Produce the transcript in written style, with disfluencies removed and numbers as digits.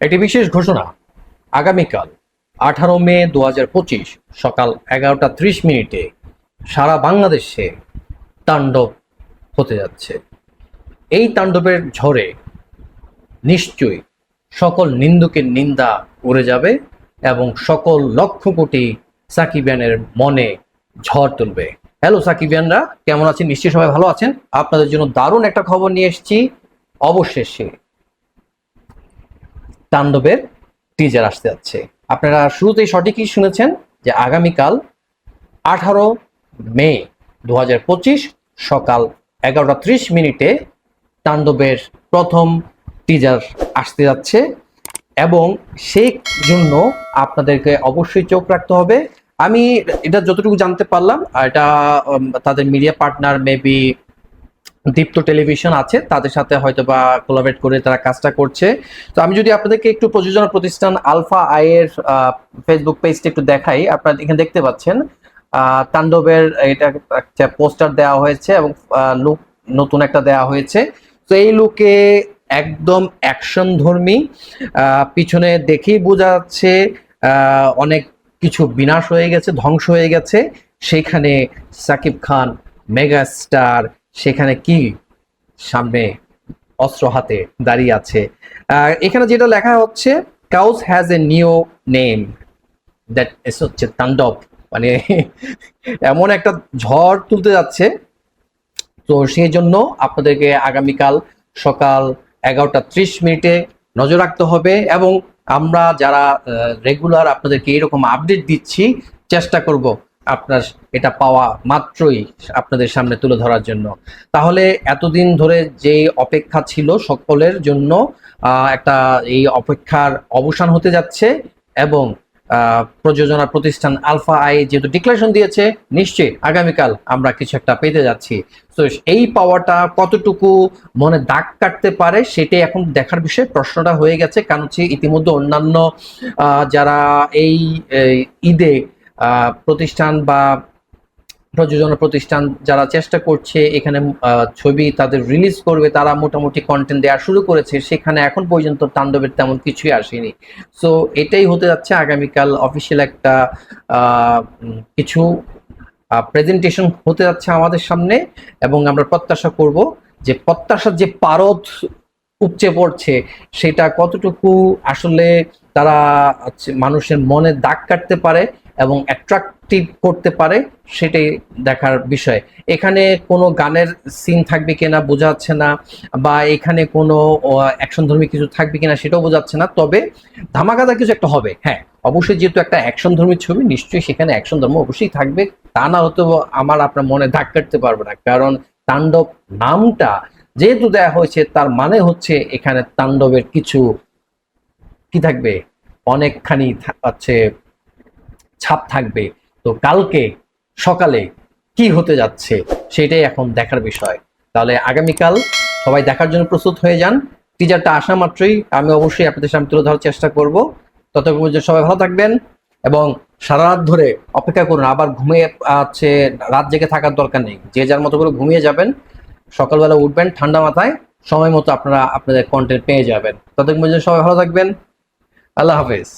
একটি বিশেষ ঘোষণা। আগামীকাল 18 মে 2025 সকাল 11টা 30 মিনিটে সারা বাংলাদেশে তাণ্ডব হতে যাচ্ছে। এই তাণ্ডবের ঝড়ে নিশ্চয়ই সকল নিন্দুকের নিন্দা উড়ে যাবে এবং সকল লক্ষ কোটি সাকিবিয়ানের মনে ঝড় তুলবে। হ্যালো সাকিবিয়ানরা, কেমন আছেন? নিশ্চয়ই সবাই ভালো আছেন। আপনাদের জন্য দারুণ একটা খবর নিয়ে এসেছি। অবশেষে তাণ্ডবের টিজার আসতে যাচ্ছে। আপনারা শুরুতেই সঠিকই শুনেছেন যে আগামীকাল 18 মে 2025 সকাল 11টা 30 মিনিটে তাণ্ডবের প্রথম টিজার আসতে যাচ্ছে এবং সেই জন্য আপনাদেরকে অবশ্যই চোখ রাখতে হবে। আমি এটা যতটুকু জানতে পারলাম, এটা তাদের মিডিয়া পার্টনার মেবি দীপ্ত টেলিভিশন আছে, তাদের সাথে হয়তো বা কোলাবরেট করে তারা কাজটা করছে। তো আমি যদি আপনাদেরকে একটু প্রযোজনা প্রতিষ্ঠান আলফা আই এর ফেসবুক পেজটা একটু দেখাই, আপনারা এখানে দেখতে পাচ্ছেন তাণ্ডবের এটা একটা পোস্টার দেওয়া হয়েছে এবং লুক নতুন একটা দেওয়া হয়েছে। তো এই লুকে একদম অ্যাকশন ধর্মী, পিছনে দেখেই বোঝা যাচ্ছে অনেক কিছু বিনাশ হয়ে গেছে, ধ্বংস হয়ে গেছে। সেখানে সাকিব খান মেগা স্টার সেখানে কি সামনে অস্ত্র হাতে দাঁড়িয়ে আছে। এখানে যেটা লেখা হচ্ছে, cows has a new name, that is হচ্ছে তাণ্ডব। মানে এমন একটা ঝড় তুলতে যাচ্ছে। তো সেই জন্য আপনাদেরকে আগামীকাল সকাল 11টা 30 মিনিটে নজর রাখতে হবে এবং আমরা যারা রেগুলার আপনাদেরকে এরকম আপডেট দিচ্ছি, চেষ্টা করব আপনার এটা পাওয়া মাত্রই আপনাদের সামনে তুলে ধরার জন্য। তাহলে এতদিন ধরে যে অপেক্ষা ছিল সকলের জন্য একটা এই অপেক্ষার অবসান হতে যাচ্ছে এবং প্রযোজনা প্রতিষ্ঠান আলফা আই যেহেতু ডিক্লারেশন দিয়েছে, নিশ্চয়ই আগামীকাল আমরা কিছু একটা পেতে যাচ্ছি। তো এই পাওয়াটা কতটুকু মনে দাগ কাটতে পারে সেটাই এখন দেখার বিষয়। প্রশ্নটা হয়ে গেছে, কারণ হচ্ছে ইতিমধ্যে অন্যান্য যারা এই ঈদে প্রতিষ্ঠান বা প্রযোজনা প্রতিষ্ঠান যারা চেষ্টা করছে এখানে ছবি তাদের রিলিজ করবে, তারা মোটামুটি কন্টেন্ট দেওয়া শুরু করেছে। সেখানে এখন পর্যন্ত তাণ্ডবের তেমন কিছুই আসেনি। সো এটাই হতে যাচ্ছে আগামীকাল অফিসিয়াল একটা কিছু প্রেজেন্টেশন হতে যাচ্ছে আমাদের সামনে এবং আমরা প্রত্যাশা করব যে প্রত্যাশার যে পারদ উপচে পড়ছে সেটা কতটুকু আসলে তারা মানুষের মনে দাগ কাটতে পারে এবং অ্যাট্রাকটিভ করতে পারে, সেটাই দেখার বিষয়। এখানে কোনো গানের সিন থাকবে কিনা বোঝা যাচ্ছে না, বা এখানে কোনো অ্যাকশনধর্মী কিছু থাকবে কিনা সেটাও বোঝা যাচ্ছে না। তবে ধামাকাদার কিছু একটা হবে, হ্যাঁ অবশ্যই। যেহেতু একটা অ্যাকশনধর্মী ছবি, নিশ্চয়ই সেখানে অ্যাকশন ধর্ম অবশ্যই থাকবে। তা না হতো আমার আপনার মনে দাগ কাটতে পারবে না, কারণ তাণ্ডব নামটা যেহেতু দেয়া হয়েছে তার মানে হচ্ছে এখানে তাণ্ডবের কিছু কি থাকবে, অনেকখানি হচ্ছে ছাপ থাকবে। তো কালকে সকালে কি হতে যাচ্ছে সেটাই এখন দেখার বিষয়। তাহলে আগামীকাল সবাই দেখার জন্য প্রস্তুত হয়ে যান। টিজারটা আসা মাত্রই আমি অবশ্যই আপনাদের সামনে তুলে ধরার চেষ্টা করব। ততক্ষণ পর্যন্ত সবাই ভালো থাকবেন এবং সারা রাত ধরে অপেক্ষা করুন। আবার ঘুমিয়ে আছে রাত জেগে থাকার দরকার নেই, যে যার মতো করে ঘুমিয়ে যাবেন, সকালবেলা উঠবেন ঠান্ডা মাথায়, সময় মতো আপনারা আপনাদের কন্টেন্ট পেয়ে যাবেন। ততক্ষণ পর্যন্ত সবাই ভালো থাকবেন। আল্লাহ হাফেজ।